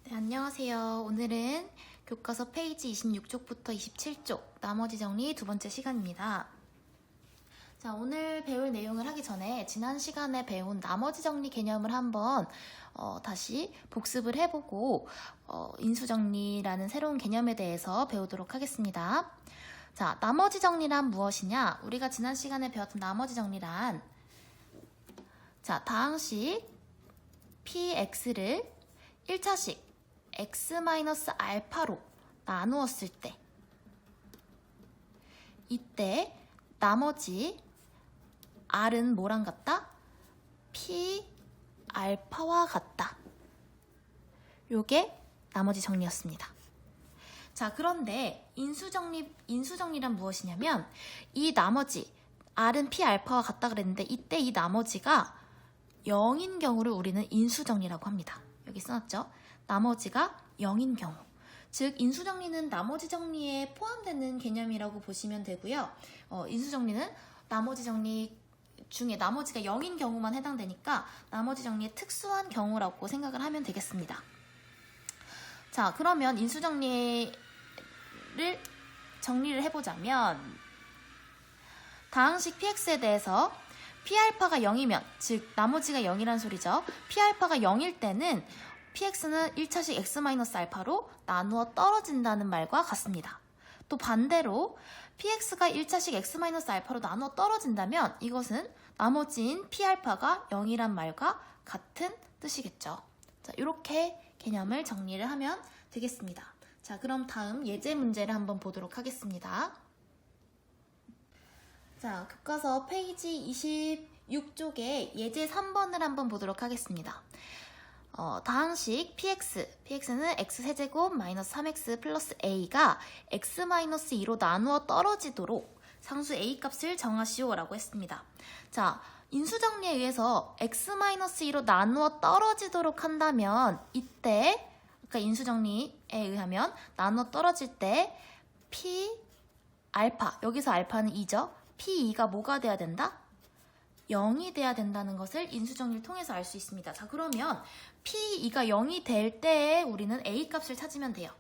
네, 안녕하세요. 오늘은 교과서 페이지 26쪽부터 27쪽 나머지 정리 두 번째 시간입니다. 자, 오늘 배울 내용을 하기 전에 지난 시간에 배운 나머지 정리 개념을 한번 다시 복습을 해보고 인수정리라는 새로운 개념에 대해서 배우도록 하겠습니다. 자, 나머지 정리란 무엇이냐? 우리가 지난 시간에 배웠던 나머지 정리란 자, 다항식 px를 1차식 x-알파로 나누었을 때 이때 나머지 r은 뭐랑 같다? p 알파와 같다. 요게 나머지 정리였습니다. 자, 그런데 인수정리란 무엇이냐면 이 나머지 r은 p 알파와 같다 그랬는데 이때 이 나머지가 0인 경우를 우리는 인수정리라고 합니다. 여기 써놨죠? 나머지가 0인 경우. 즉 인수정리는 나머지 정리에 포함되는 개념이라고 보시면 되고요. 인수정리는 나머지 정리 중에 나머지가 0인 경우만 해당되니까 나머지 정리의 특수한 경우라고 생각을 하면 되겠습니다. 자, 그러면 인수정리를 정리를 해보자면 다항식 px에 대해서 p알파가 0이면 즉 나머지가 0이란 소리죠. p알파가 0일 때는 px는 1차식 x-알파로 나누어 떨어진다는 말과 같습니다. 또 반대로 px가 1차식 x-알파로 나누어 떨어진다면 이것은 나머지인 p알파가 0이란 말과 같은 뜻이겠죠. 자, 이렇게 개념을 정리를 하면 되겠습니다. 자, 그럼 다음 예제 문제를 한번 보도록 하겠습니다. 자, 교과서 페이지 26쪽에 예제 3번을 한번 보도록 하겠습니다. 다항식 px는 x세제곱 마이너스 3x 플러스 a가 x-2로 나누어 떨어지도록 상수 a 값을 정하시오 라고 했습니다. 자, 인수정리에 의해서 x-2로 나누어 떨어지도록 한다면 이때 아까 인수정리에 의하면 나누어 떨어질 때 p 알파, 여기서 알파는 2죠. p2가 뭐가 돼야 된다? 0이 돼야 된다는 것을 인수정리를 통해서 알 수 있습니다. 자, 그러면 P2가 0이 될 때에 우리는 A 값을 찾으면 돼요.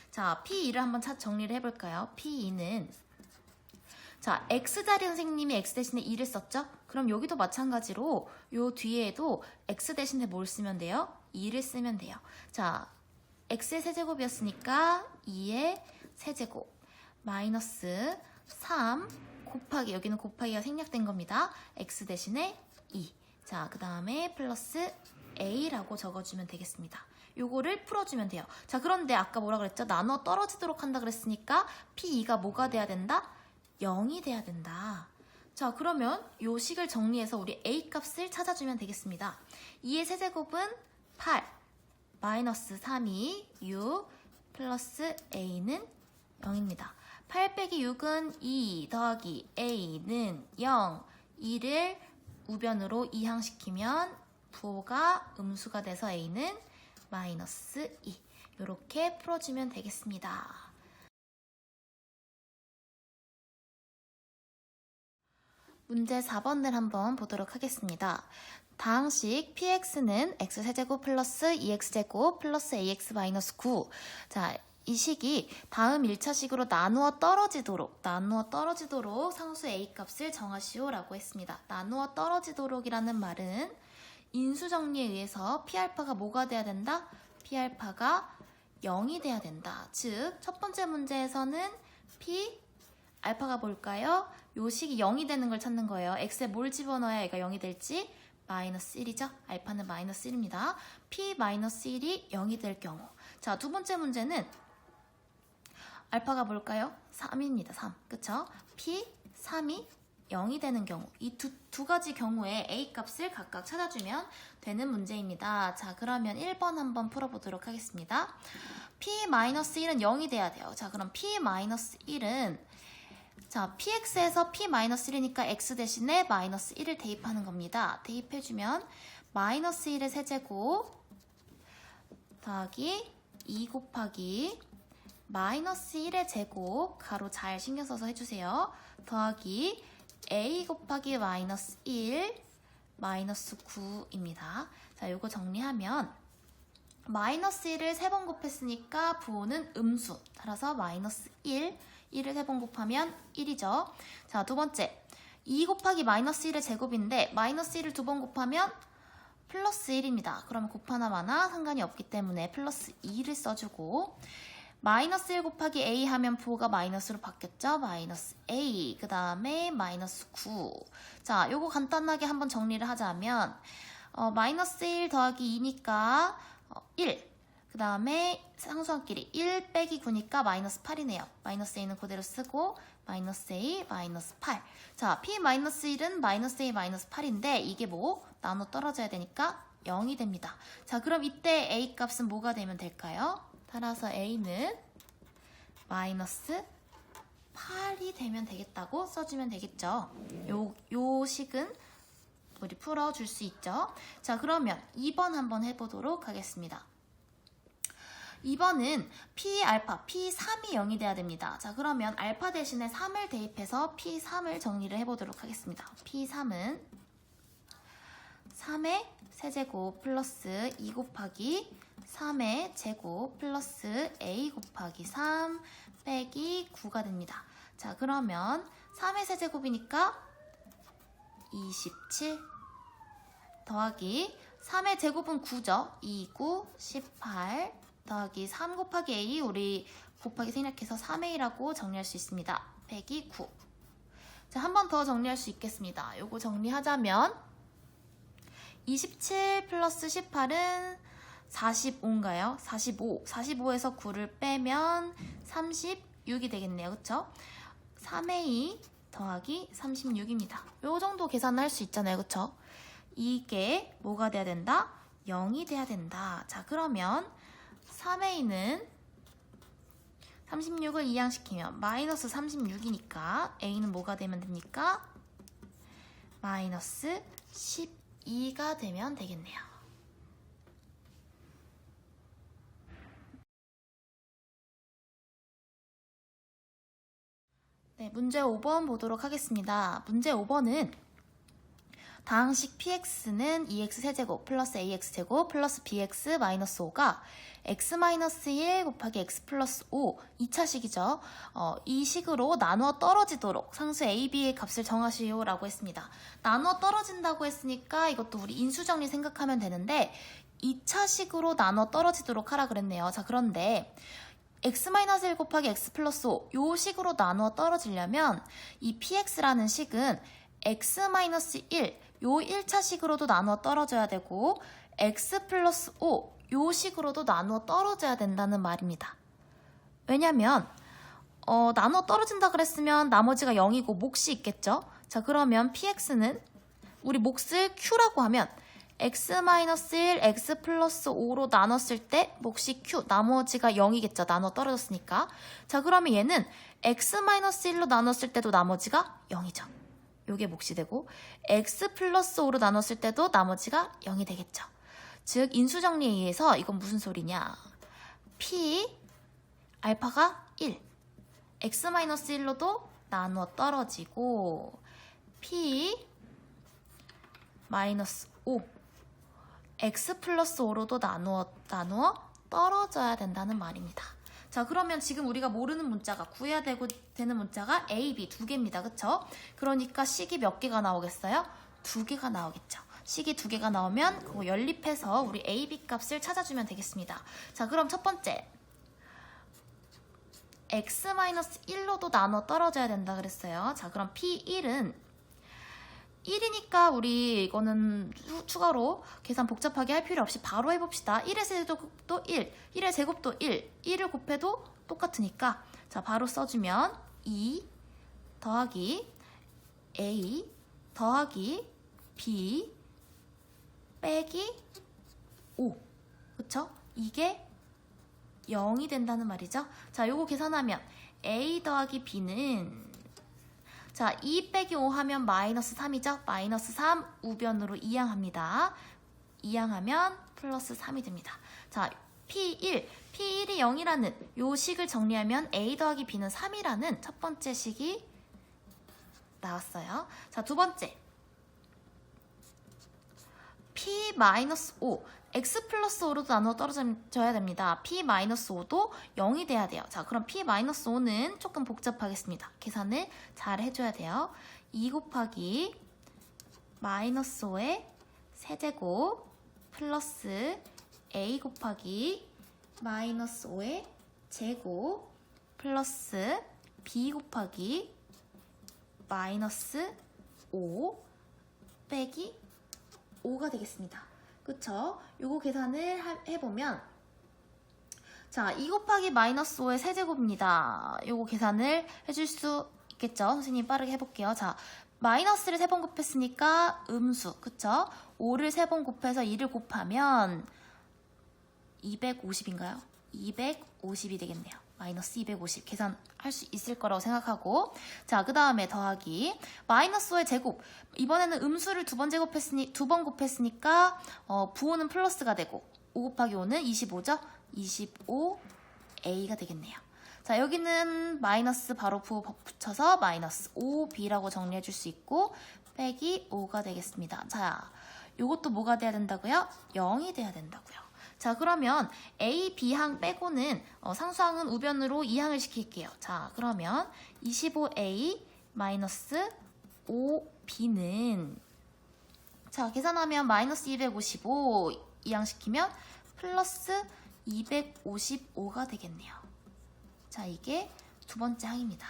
자, P2를 한번 정리를 해볼까요? P2는 자, X자리 선생님이 X 대신에 2를 썼죠? 그럼 여기도 마찬가지로 요 뒤에도 X 대신에 뭘 쓰면 돼요? 2를 쓰면 돼요. 자, X의 세제곱이었으니까 2의 세제곱 마이너스 3 곱하기, 여기는 곱하기가 생략된 겁니다. x 대신에 2. 자, 그 다음에 플러스 a라고 적어주면 되겠습니다. 요거를 풀어주면 돼요. 자, 그런데 아까 뭐라 그랬죠? 나눠 떨어지도록 한다 그랬으니까 p2가 뭐가 돼야 된다? 0이 돼야 된다. 자, 그러면 요 식을 정리해서 우리 a 값을 찾아주면 되겠습니다. 2의 세제곱은 8, 마이너스 3이 6, 플러스 a는 0입니다. 8 빼기 6은 2 더하기 a는 0, 2를 우변으로 이항시키면 부호가 음수가 돼서 a는 마이너스 2. 이렇게 풀어주면 되겠습니다. 문제 4번을 한번 보도록 하겠습니다. 다항식 px는 x세제곱 플러스 2x제곱 플러스 ax 마이너스 9. 자, 이 식이 다음 1차식으로 나누어 떨어지도록 상수 a 값을 정하시오 라고 했습니다. 나누어 떨어지도록이라는 말은 인수정리에 의해서 p알파가 뭐가 돼야 된다? p알파가 0이 돼야 된다. 즉, 첫 번째 문제에서는 p 알파가 뭘까요? 요 식이 0이 되는 걸 찾는 거예요. x에 뭘 집어넣어야 얘가 0이 될지? 마이너스 1이죠? 알파는 마이너스 1입니다. p 마이너스 1이 0이 될 경우. 자, 두 번째 문제는 알파가 뭘까요? 3입니다. 3. 그쵸? P 3이 0이 되는 경우. 이 두 가지 경우에 A 값을 각각 찾아주면 되는 문제입니다. 자, 그러면 1번 한번 풀어보도록 하겠습니다. P-1은 0이 돼야 돼요. 자, 그럼 P-1은 자, PX에서 P-1이니까 X 대신에 마이너스 1을 대입하는 겁니다. 대입해주면 마이너스 1의 세제곱 더하기 2 곱하기 마이너스 1의 제곱, 가로 잘 신경 써서 해주세요. 더하기 a 곱하기 마이너스 1, 마이너스 9입니다. 자, 요거 정리하면 마이너스 1을 3번 곱했으니까 부호는 음수. 따라서 마이너스 1, 1을 3번 곱하면 1이죠. 자, 두 번째. 2 곱하기 마이너스 1의 제곱인데 마이너스 1을 2번 곱하면 플러스 1입니다. 그러면 곱하나 마나 상관이 없기 때문에 플러스 2를 써주고 마이너스 1 곱하기 a 하면 부호가 마이너스로 바뀌었죠? 마이너스 a. 그 다음에 마이너스 9. 자, 요거 간단하게 한번 정리를 하자면 마이너스 1 더하기 2니까 1. 그 다음에 상수함끼리 1 빼기 9니까 마이너스 8이네요. 마이너스 a는 그대로 쓰고 마이너스 a 마이너스 8. 자, p 마이너스 1은 마이너스 a 마이너스 8인데 이게 뭐? 나눠 떨어져야 되니까 0이 됩니다. 자, 그럼 이때 a 값은 뭐가 되면 될까요? 따라서 a는 마이너스 8이 되면 되겠다고 써주면 되겠죠. 요 식은 우리 풀어줄 수 있죠. 자, 그러면 2번 한번 해보도록 하겠습니다. 2번은 P알파, P3이 0이 돼야 됩니다. 자, 그러면 알파 대신에 3을 대입해서 P3을 정리를 해보도록 하겠습니다. P3은 3의 세제곱 플러스 2 곱하기 3의 제곱 플러스 a 곱하기 3 빼기 9가 됩니다. 자, 그러면 3의 세제곱이니까 27 더하기 3의 제곱은 9죠. 2, 9, 18 더하기 3 곱하기 a, 우리 곱하기 생략해서 3a라고 정리할 수 있습니다. 빼기 9. 자, 한 번 더 정리할 수 있겠습니다. 요거 정리하자면 27 플러스 18은 45인가요? 45. 45에서 9를 빼면 36이 되겠네요. 그쵸? 3a 더하기 36입니다. 요 정도 계산할 수 있잖아요. 그쵸? 이게 뭐가 돼야 된다? 0이 돼야 된다. 자, 그러면 3a는 36을 이항시키면 마이너스 36이니까 a는 뭐가 되면 됩니까? 마이너스 12가 되면 되겠네요. 네, 문제 5번 보도록 하겠습니다. 문제 5번은 다항식 px는 2x-세제곱 플러스 ax제곱 플러스 bx 마이너스 5가 x-1 곱하기 x 플러스 5 2차식이죠. 이 식으로 나누어 떨어지도록 상수 a, b의 값을 정하시오 라고 했습니다. 나누어 떨어진다고 했으니까 이것도 우리 인수정리 생각하면 되는데 2차식으로 나누어 떨어지도록 하라 그랬네요. 자, 그런데 x-1 곱하기 x 플러스 5 요 식으로 나누어 떨어지려면 이 px라는 식은 x-1 요 1차식으로도 나누어 떨어져야 되고 x 플러스 5 요 식으로도 나누어 떨어져야 된다는 말입니다. 왜냐면 나누어 떨어진다 그랬으면 나머지가 0이고 몫이 있겠죠. 자, 그러면 px는 우리 몫을 q라고 하면 x-1 x 플러스 5로 나눴을 때 몫이 q 나머지가 0이겠죠. 나누어 떨어졌으니까. 자, 그러면 얘는 x-1로 나눴을 때도 나머지가 0이죠. 요게 몫이 되고 x 플러스 5로 나눴을 때도 나머지가 0이 되겠죠. 즉 인수정리에 의해서 이건 무슨 소리냐. p 알파가 1 x-1로도 나누어 떨어지고 p 마이너스 5 x 플러스 5로도 나누어 떨어져야 된다는 말입니다. 자, 그러면 지금 우리가 모르는 문자가 구해야 되는 문자가 A, B 두 개입니다. 그쵸? 그러니까 식이 몇 개가 나오겠어요? 2개가 나오겠죠. 식이 2개가 나오면 그거 연립해서 우리 A, B 값을 찾아주면 되겠습니다. 자, 그럼 첫 번째 x-1로도 나눠 떨어져야 된다 그랬어요. 자, 그럼 P1은 1이니까 우리 이거는 추가로 계산 복잡하게 할 필요 없이 바로 해봅시다. 1의 세제곱도 1, 1의 제곱도 1, 1을 곱해도 똑같으니까 자, 바로 써주면 2 더하기 A 더하기 B 빼기 5 그쵸? 이게 0이 된다는 말이죠. 자, 요거 계산하면 A 더하기 B는 자, 2 빼기 5 하면 마이너스 3이죠? 마이너스 3 우변으로 이항합니다. 이항하면 플러스 3이 됩니다. 자, P1, P1이 0이라는 요 식을 정리하면 A 더하기 B는 3이라는 첫 번째 식이 나왔어요. 자, 두 번째 P-5 x 플러스 5로도 나눠 떨어져야 됩니다. p 마이너스 5도 0이 돼야 돼요. 자, 그럼 p 마이너스 5는 조금 복잡하겠습니다. 계산을 잘 해줘야 돼요. 2 곱하기 마이너스 5의 세제곱 플러스 a 곱하기 마이너스 5의 제곱 플러스 b 곱하기 마이너스 5 빼기 5가 되겠습니다. 그쵸? 요거 계산을 해보면 자, 2 곱하기 마이너스 5의 세제곱입니다. 요거 계산을 해줄 수 있겠죠? 선생님 빠르게 해볼게요. 자, 마이너스를 3번 곱했으니까 음수, 그쵸? 5를 3번 곱해서 2를 곱하면 250인가요? 250이 되겠네요. 마이너스 250 계산할 수 있을 거라고 생각하고, 자, 그 다음에 더하기 마이너스 5의 제곱. 이번에는 음수를 2번 곱했으니까 부호는 플러스가 되고 5 곱하기 5는 25죠? 25a가 되겠네요. 자, 여기는 마이너스 바로 부호 붙여서 마이너스 5b라고 정리해 줄 수 있고 빼기 5가 되겠습니다. 자, 요것도 뭐가 돼야 된다고요? 0이 돼야 된다고요. 자, 그러면 A, B항 빼고는 상수항은 우변으로 2항을 시킬게요. 자, 그러면 25A 마이너스 5B는 자, 계산하면 마이너스 255 2항 시키면 플러스 255가 되겠네요. 자, 이게 두 번째 항입니다.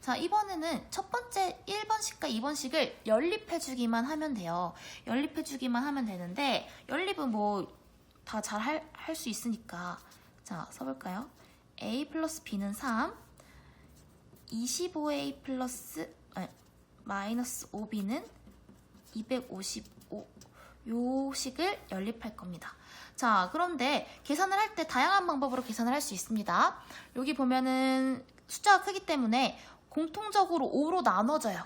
자, 이번에는 첫 번째 1번식과 2번식을 연립해주기만 하면 돼요. 연립해주기만 하면 되는데 연립은 뭐 다 잘 할 수 있으니까 자, 써볼까요? a 플러스 b는 3 25a 플러스 마이너스 5b는 255 요 식을 연립할 겁니다. 자, 그런데 계산을 할 때 다양한 방법으로 계산을 할 수 있습니다. 여기 보면은 숫자가 크기 때문에 공통적으로 5로 나눠져요.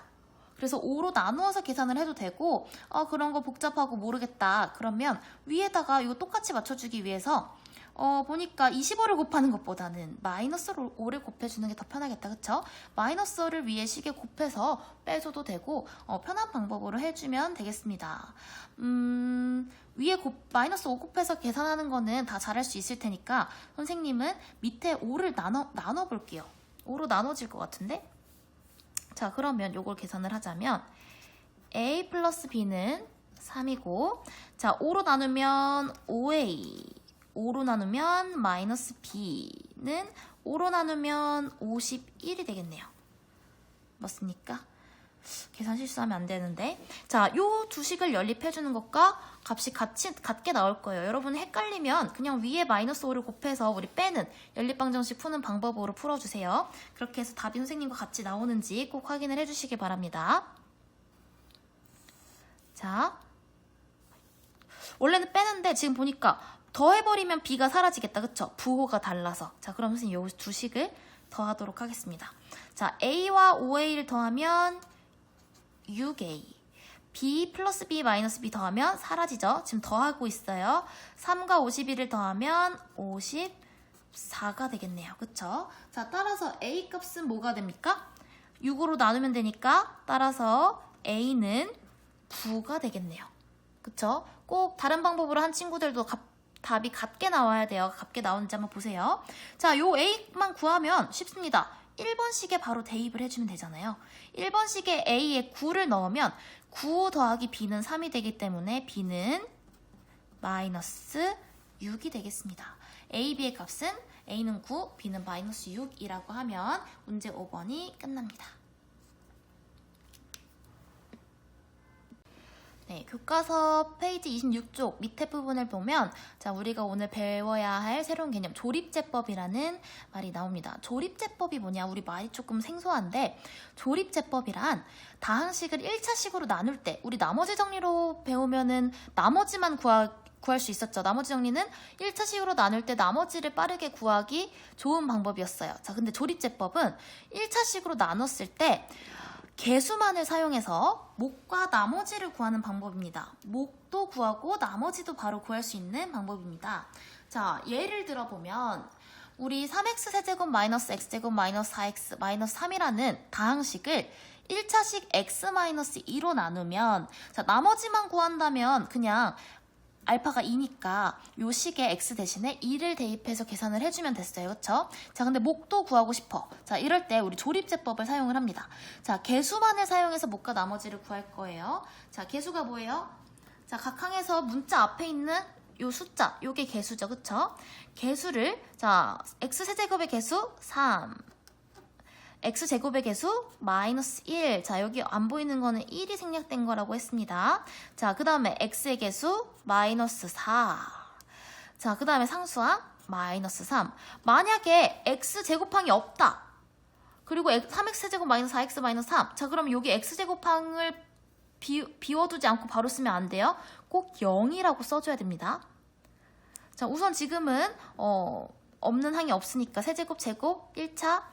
그래서 5로 나누어서 계산을 해도 되고 그런 거 복잡하고 모르겠다. 그러면 위에다가 이거 똑같이 맞춰주기 위해서 보니까 25를 곱하는 것보다는 마이너스 5를 곱해주는 게 더 편하겠다. 그쵸? 마이너스를 위에 식에 곱해서 빼줘도 되고 편한 방법으로 해주면 되겠습니다. 위에 마이너스 5 곱해서 계산하는 거는 다 잘할 수 있을 테니까 선생님은 밑에 5를 나눠볼게요. 5로 나눠질 것 같은데? 자, 그러면 요걸 계산을 하자면 a 플러스 b는 3이고 자, 5로 나누면 5a 5로 나누면 마이너스 b는 5로 나누면 51이 되겠네요. 맞습니까? 계산 실수하면 안 되는데 자, 요 두 식을 연립해주는 것과 값이 같게 나올 거예요. 여러분 헷갈리면 그냥 위에 마이너스 5를 곱해서 우리 빼는 연립방정식 푸는 방법으로 풀어주세요. 그렇게 해서 답이 선생님과 같이 나오는지 꼭 확인을 해주시기 바랍니다. 자, 원래는 빼는데 지금 보니까 더해버리면 b가 사라지겠다. 그쵸? 부호가 달라서. 자, 그럼 선생님 요 두 식을 더하도록 하겠습니다. 자, a와 5a를 더하면 6a b 플러스 b 마이너스 b 더하면 사라지죠? 지금 더하고 있어요. 3과 51을 더하면 54가 되겠네요. 그쵸? 자, 따라서 a 값은 뭐가 됩니까? 6으로 나누면 되니까 따라서 a는 9가 되겠네요. 그쵸? 꼭 다른 방법으로 한 친구들도 답이 같게 나와야 돼요. 같게 나오는지 한번 보세요. 자, 요 a만 구하면 쉽습니다. 1번식에 바로 대입을 해주면 되잖아요. 1번식에 a에 9를 넣으면 9 더하기 b는 3이 되기 때문에 b는 마이너스 6이 되겠습니다. a, b의 값은 a는 9, b는 마이너스 6이라고 하면 문제 5번이 끝납니다. 네, 교과서 페이지 26쪽 밑에 부분을 보면 자, 우리가 오늘 배워야 할 새로운 개념 조립제법이라는 말이 나옵니다. 조립제법이 뭐냐? 우리 말이 조금 생소한데 조립제법이란 다항식을 1차식으로 나눌 때 우리 나머지 정리로 배우면은 나머지만 구할 수 있었죠. 나머지 정리는 1차식으로 나눌 때 나머지를 빠르게 구하기 좋은 방법이었어요. 자, 근데 조립제법은 1차식으로 나눴을 때 개수만을 사용해서 목과 나머지를 구하는 방법입니다. 목도 구하고 나머지도 바로 구할 수 있는 방법입니다. 자, 예를 들어보면 우리 3x 세제곱 마이너스 x제곱 마이너스 4x 마이너스 3이라는 다항식을 1차식 x 마이너스 2로 나누면 자, 나머지만 구한다면 그냥 알파가 2니까 요 식에 x 대신에 2를 대입해서 계산을 해주면 됐어요. 그쵸? 자, 근데 목도 구하고 싶어. 자, 이럴 때 우리 조립제법을 사용을 합니다. 자, 개수만을 사용해서 목과 나머지를 구할 거예요. 자, 개수가 뭐예요? 자, 각항에서 문자 앞에 있는 요 숫자, 요게 개수죠. 그쵸? 개수를, 자, x세제곱의 개수 3, x제곱의 개수 마이너스 1. 자, 여기 안 보이는 거는 1이 생략된 거라고 했습니다. 자, 그 다음에 x의 개수 마이너스 4. 자, 그 다음에 상수항 마이너스 3. 만약에 x제곱항이 없다. 그리고 3x제곱 마이너스 4x 마이너스 3. 자, 그럼 여기 x제곱항을 비워두지 않고 바로 쓰면 안 돼요. 꼭 0이라고 써줘야 됩니다. 자, 우선 지금은 없는 항이 없으니까 세제곱, 제곱, 1차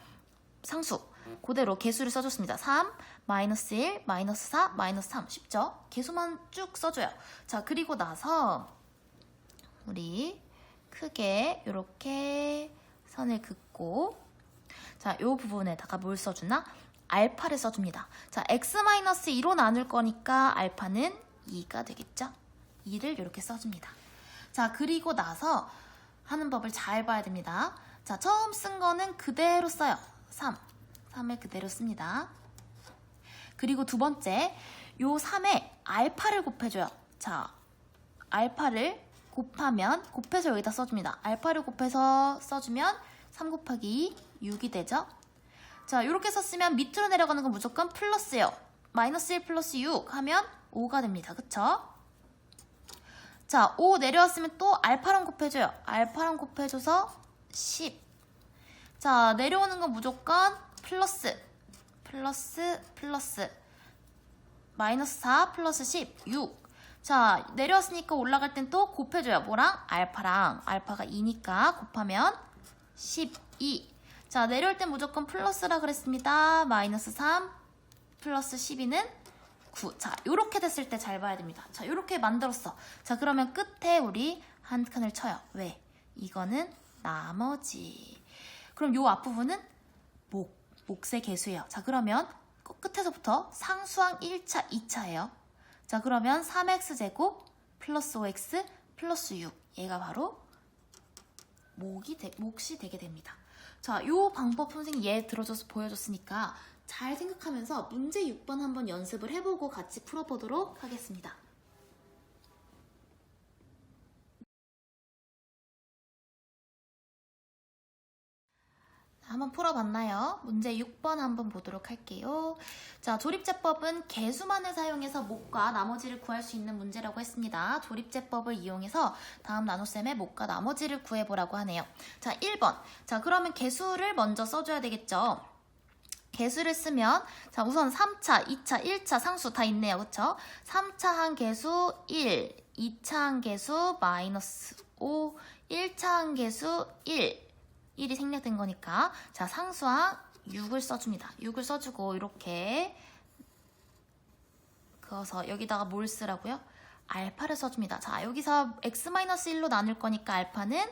상수 그대로 개수를 써줬습니다. 3, 마이너스 1, 마이너스 4, 마이너스 3. 쉽죠? 개수만 쭉 써줘요. 자, 그리고 나서 우리 크게 이렇게 선을 긋고, 자, 이 부분에다가 뭘 써주나? 알파를 써줍니다. 자, x-2로 나눌 거니까 알파는 2가 되겠죠? 2를 이렇게 써줍니다. 자, 그리고 나서 하는 법을 잘 봐야 됩니다. 자, 처음 쓴 거는 그대로 써요. 3을 그대로 씁니다. 그리고 두 번째, 요 3에 알파를 곱해줘요. 자, 알파를 곱해서 여기다 써줍니다. 알파를 곱해서 써주면 3 곱하기 6이 되죠? 자, 이렇게 썼으면 밑으로 내려가는 건 무조건 플러스예요. 마이너스 1 플러스 6 하면 5가 됩니다. 그쵸? 자, 5 내려왔으면 또 알파랑 곱해줘요. 알파랑 곱해줘서 10. 자, 내려오는 건 무조건 플러스. 마이너스 4 플러스 10, 6. 자, 내려왔으니까 올라갈 땐 또 곱해줘요. 뭐랑? 알파랑. 알파가 2니까 곱하면 12. 자, 내려올 땐 무조건 플러스라 그랬습니다. 마이너스 3 플러스 12는 9. 자, 요렇게 됐을 때 잘 봐야 됩니다. 자, 요렇게 만들었어. 자, 그러면 끝에 우리 한 칸을 쳐요. 왜? 이거는 나머지. 그럼 요 앞부분은 몫의 개수예요. 자, 그러면 끝에서부터 상수항 1차, 2차예요. 자, 그러면 3x제곱 플러스 5x 플러스 6. 얘가 바로 몫이 되게 됩니다. 자, 요 방법 선생님 얘 들어줘서 보여줬으니까 잘 생각하면서 문제 6번 한번 연습을 해보고 같이 풀어보도록 하겠습니다. 한번 풀어봤나요? 문제 6번 한번 보도록 할게요. 자, 조립제법은 개수만을 사용해서 몫과 나머지를 구할 수 있는 문제라고 했습니다. 조립제법을 이용해서 다음 나눗셈의 몫과 나머지를 구해보라고 하네요. 자, 1번. 자, 그러면 개수를 먼저 써줘야 되겠죠? 개수를 쓰면, 자, 우선 3차, 2차, 1차 상수 다 있네요. 그쵸? 3차 한 개수 1, 2차 한 개수 마이너스 5, 1차 한 개수 1이 생략된 거니까, 자, 상수항 6을 써줍니다. 6을 써주고 이렇게 그어서 여기다가 뭘 쓰라고요? 알파를 써줍니다. 자, 여기서 x-1로 나눌 거니까 알파는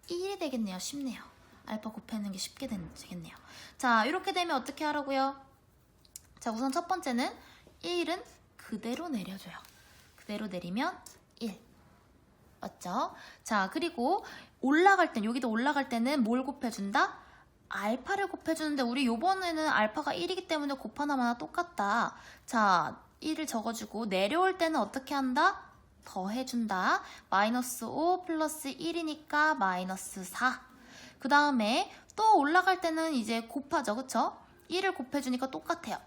1이 되겠네요. 쉽네요. 알파 곱하는 게 쉽게 되겠네요. 자, 이렇게 되면 어떻게 하라고요? 자, 우선 첫 번째는 1은 그대로 내려줘요. 그대로 내리면 1. 맞죠? 자, 그리고 올라갈 땐, 여기도 올라갈 때는 뭘 곱해준다? 알파를 곱해주는데 우리 요번에는 알파가 1이기 때문에 곱하나마나 똑같다. 자, 1을 적어주고 내려올 때는 어떻게 한다? 더해준다. 마이너스 5 플러스 1이니까 마이너스 4. 그 다음에 또 올라갈 때는 이제 곱하죠. 그쵸? 1을 곱해주니까 똑같아요.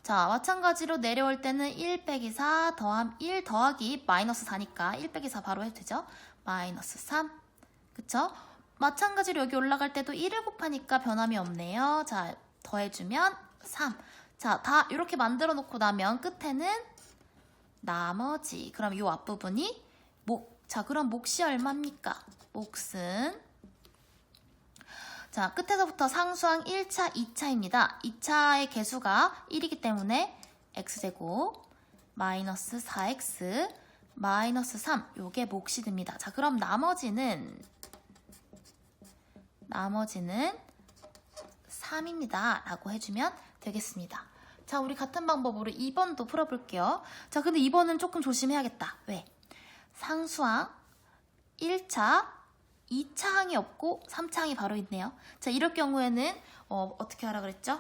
자, 마찬가지로 내려올 때는 1 빼기 4 더함 1 더하기 마이너스 4니까 1 빼기 4 바로 해도 되죠? 마이너스 3. 그쵸? 마찬가지로 여기 올라갈 때도 1을 곱하니까 변함이 없네요. 자, 더해주면 3. 자, 다 이렇게 만들어 놓고 나면 끝에는 나머지. 그럼 이 앞부분이 몫. 자, 그럼 몫이 얼마입니까? 몫은, 자, 끝에서부터 상수항 1차, 2차입니다. 2차의 개수가 1이기 때문에 x제곱 마이너스 4x 마이너스 3. 요게 몫이 됩니다. 자, 그럼 나머지는 3입니다. 라고 해주면 되겠습니다. 자, 우리 같은 방법으로 2번도 풀어볼게요. 자, 근데 2번은 조금 조심해야겠다. 왜? 상수항 1차, 2차 항이 없고 3차 항이 바로 있네요. 자, 이럴 경우에는 어떻게 하라 그랬죠?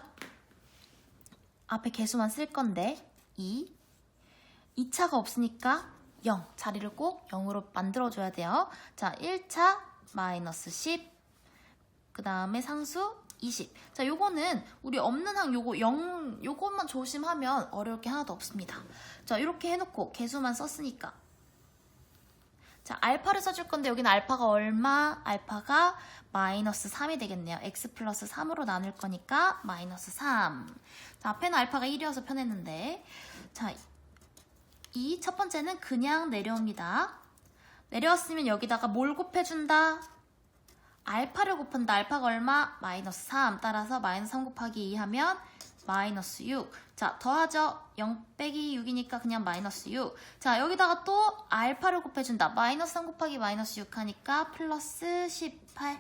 앞에 개수만 쓸 건데 2차가 없으니까 0, 자리를 꼭 0으로 만들어줘야 돼요. 자, 1차 마이너스 10, 그 다음에 상수 20. 자, 요거는 우리 없는 항 요것만 조심하면 어려울 게 하나도 없습니다. 자, 이렇게 해놓고 개수만 썼으니까. 자, 알파를 써줄 건데 여기는 알파가 얼마? 알파가 마이너스 3이 되겠네요. x 플러스 3으로 나눌 거니까 마이너스 3. 자, 앞에는 알파가 1이어서 편했는데. 자, 이 첫 번째는 그냥 내려옵니다. 내려왔으면 여기다가 뭘 곱해준다? 알파를 곱한다. 알파가 얼마? 마이너스 3. 따라서 마이너스 3 곱하기 2 하면 마이너스 6. 자, 더하죠. 0 빼기 6이니까 그냥 마이너스 6. 자, 여기다가 또 알파를 곱해준다. 마이너스 3 곱하기 마이너스 6 하니까 플러스 18.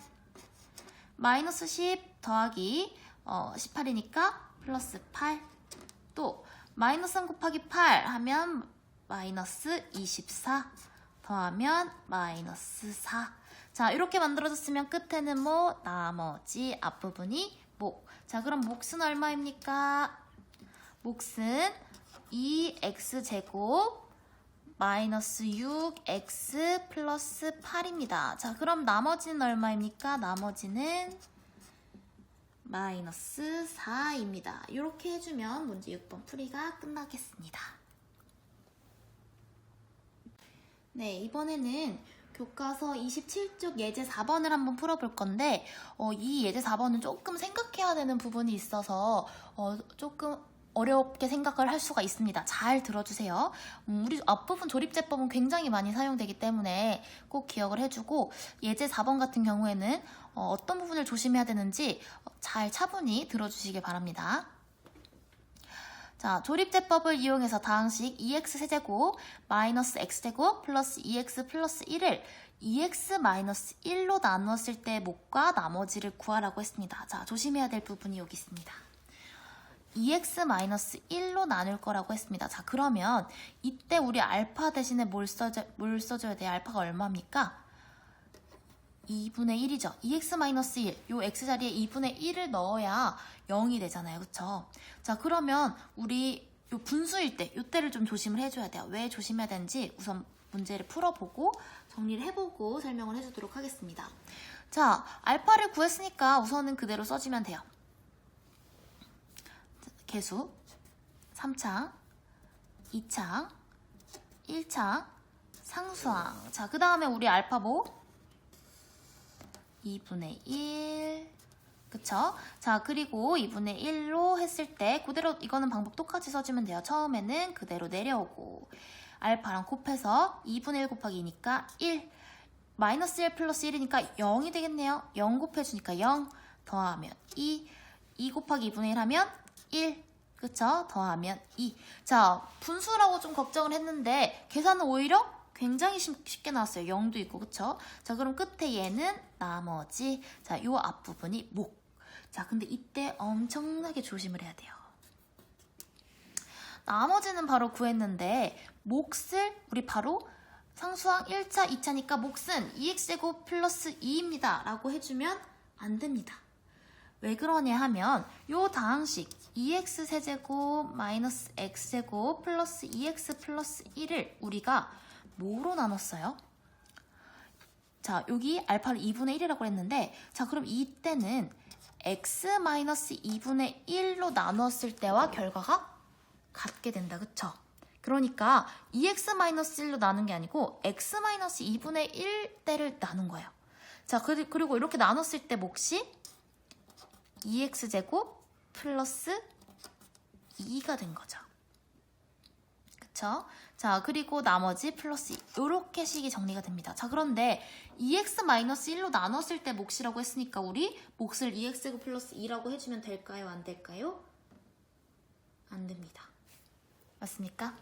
마이너스 10 더하기 18이니까 플러스 8. 또 마이너스 3 곱하기 8 하면 마이너스 24. 더하면 마이너스 4. 자, 이렇게 만들어졌으면 끝에는 뭐? 나머지 앞부분이 목. 자, 그럼 몫은 얼마입니까? 몫은 2x제곱 마이너스 6x 플러스 8입니다. 자, 그럼 나머지는 얼마입니까? 나머지는 마이너스 4입니다. 이렇게 해주면 문제 6번 풀이가 끝나겠습니다. 네, 이번에는 교과서 27쪽 예제 4번을 한번 풀어볼 건데 이 예제 4번은 조금 생각해야 되는 부분이 있어서 조금 어렵게 생각을 할 수가 있습니다. 잘 들어주세요. 우리 앞부분 조립제법은 굉장히 많이 사용되기 때문에 꼭 기억을 해주고 예제 4번 같은 경우에는 어떤 부분을 조심해야 되는지 잘 차분히 들어주시길 바랍니다. 자, 조립제법을 이용해서 다항식 2x세제곱 마이너스 x제곱 플러스 2x 플러스 1을 2x 마이너스 1로 나누었을 때의 몫과 나머지를 구하라고 했습니다. 자, 조심해야 될 부분이 여기 있습니다. 2x 마이너스 1로 나눌 거라고 했습니다. 자, 그러면 이때 우리 알파 대신에 뭘 써줘야 돼요? 알파가 얼마입니까? 2분의 1이죠. 2x 마이너스 1, 요 x 자리에 2분의 1을 넣어야 0이 되잖아요. 그쵸? 자, 그러면 우리 요 분수일 때, 요때를 좀 조심을 해줘야 돼요. 왜 조심해야 되는지 우선 문제를 풀어보고 정리를 해보고 설명을 해주도록 하겠습니다. 자, 알파를 구했으니까 우선은 그대로 써주면 돼요. 개수 3창, 2창, 1창, 상수항. 자, 그 다음에 우리 알파 뭐? 2분의 1. 그쵸? 자, 그리고 2분의 1로 했을 때 그대로 이거는 방법 똑같이 써주면 돼요. 처음에는 그대로 내려오고 알파랑 곱해서 2분의 1 곱하기 2니까 1. 마이너스 1 플러스 1이니까 0이 되겠네요. 0 곱해주니까 0 더하면 2. 2 곱하기 2분의 1 하면 1. 그쵸? 더하면 2. 자, 분수라고 좀 걱정을 했는데 계산은 오히려 굉장히 쉽게 나왔어요. 0도 있고, 그쵸? 자, 그럼 끝에 얘는 나머지. 자, 요 앞부분이 목. 자, 근데 이때 엄청나게 조심을 해야 돼요. 나머지는 바로 구했는데 몫을 우리 바로 상수항 1차, 2차니까 몫은 2x제곱 플러스 2입니다. 라고 해주면 안 됩니다. 왜 그러냐 하면 요 다항식 2x세제곱 마이너스 x제곱 플러스 2x 플러스 1을 우리가 뭐로 나눴어요? 자, 여기 알파를 2분의 1이라고 했는데 자, 그럼 이때는 x 마이너스 2분의 1로 나눴을 때와 결과가 같게 된다. 그쵸? 그러니까 2x 마이너스 1로 나눈 게 아니고 x 마이너스 2분의 1대를 나눈 거예요. 자, 그리고 이렇게 나눴을 때 몫이 2x제곱 플러스 2가 된 거죠. 그쵸? 자, 그리고 나머지 플러스 2. 이렇게 식이 정리가 됩니다. 자, 그런데 2x-1로 나눴을 때 몫이라고 했으니까 우리 몫을 2x제곱 플러스 2라고 해주면 될까요? 안 될까요? 안 됩니다. 맞습니까?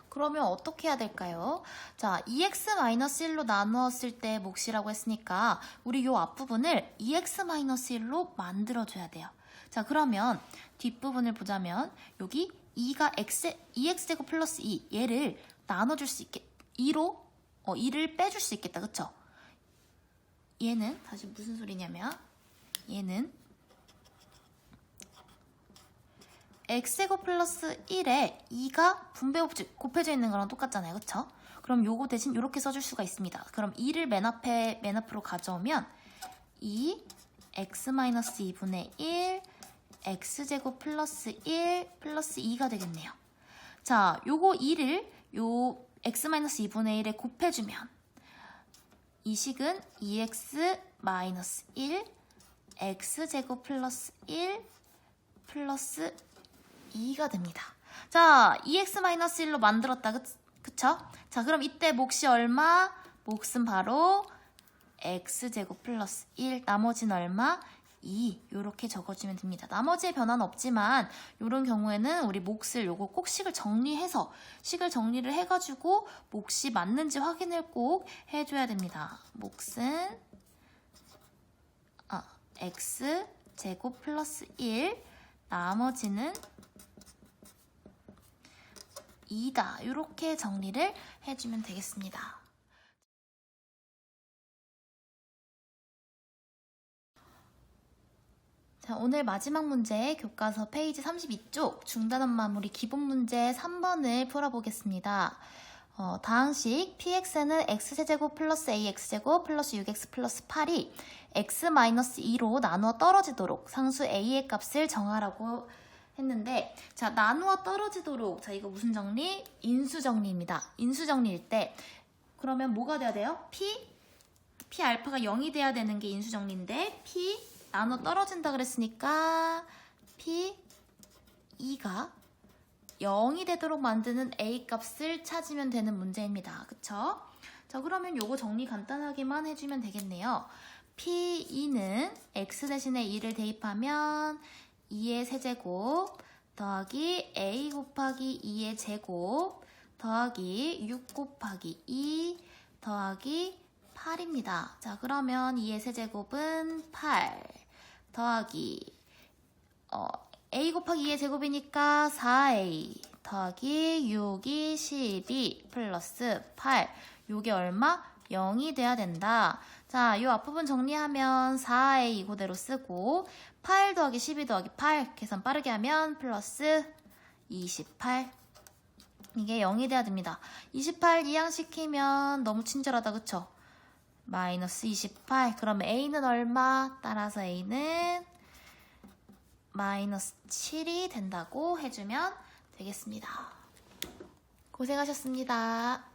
그러면 어떻게 해야 될까요? 자, 2x-1로 나누었을 때 몫이라고 했으니까 우리 요 앞부분을 2x-1로 만들어줘야 돼요. 자, 그러면 뒷부분을 보자면 여기 2가 2x제곱 플러스 2 얘를 나눠줄 수 있게 2로 2를 빼줄 수 있겠다. 그쵸? 얘는 다시 무슨 소리냐면 얘는 x제곱 플러스 1에 2가 분배법칙 곱해져 있는 거랑 똑같잖아요. 그쵸? 그럼 요거 대신 이렇게 써줄 수가 있습니다. 그럼 2를 맨 앞으로 가져오면 2 x-2분의 1 x제곱 플러스 1 플러스 2가 되겠네요. 자, 요거 2를 요 x-2분의 1에 곱해주면 이 식은 2x-1 x제곱 플러스 1 플러스 2가 됩니다. 자, 2x-1로 만들었다. 그쵸? 자, 그럼 이때 몫이 얼마? 몫은 바로 x제곱 플러스 1, 나머지는 얼마? 2, 요렇게 적어주면 됩니다. 나머지의 변화는 없지만 요런 경우에는 우리 몫을 요거 꼭 식을 정리를 해가지고 몫이 맞는지 확인을 꼭 해줘야 됩니다. 몫은 x제곱 플러스 1, 나머지는 2다. 이렇게 정리를 해주면 되겠습니다. 자, 오늘 마지막 문제 교과서 페이지 32쪽 중단원 마무리 기본 문제 3번을 풀어보겠습니다. 다항식 px는 x세제곱 플러스 ax제곱 플러스 6x 플러스 8이 x-2로 나누어 떨어지도록 상수 a의 값을 정하라고 했는데, 자, 나누어 떨어지도록, 자, 이거 무슨 정리? 인수정리입니다. 인수정리일 때 그러면 뭐가 돼야 돼요? p 알파가 0이 돼야 되는 게 인수정리인데 p 나눠 떨어진다 그랬으니까 p 2가 0이 되도록 만드는 a 값을 찾으면 되는 문제입니다. 그쵸? 자, 그러면 요거 정리 간단하게만 해주면 되겠네요. p2는 x 대신에 2를 대입하면 2의 세제곱 더하기 a 곱하기 2의 제곱 더하기 6 곱하기 2 더하기 8입니다. 자, 그러면 2의 세제곱은 8 더하기 a 곱하기 2의 제곱이니까 4a 더하기 6이 12 플러스 8 요게 얼마? 0이 돼야 된다. 자, 요 앞부분 정리하면 4a 이거대로 쓰고 8 더하기 12 더하기 8 계산 빠르게 하면 플러스 28 이게 0이 돼야 됩니다. 28 이항시키면 너무 친절하다. 그쵸? 마이너스 28 그러면 a는 얼마? 따라서 a는 마이너스 7이 된다고 해주면 되겠습니다. 고생하셨습니다.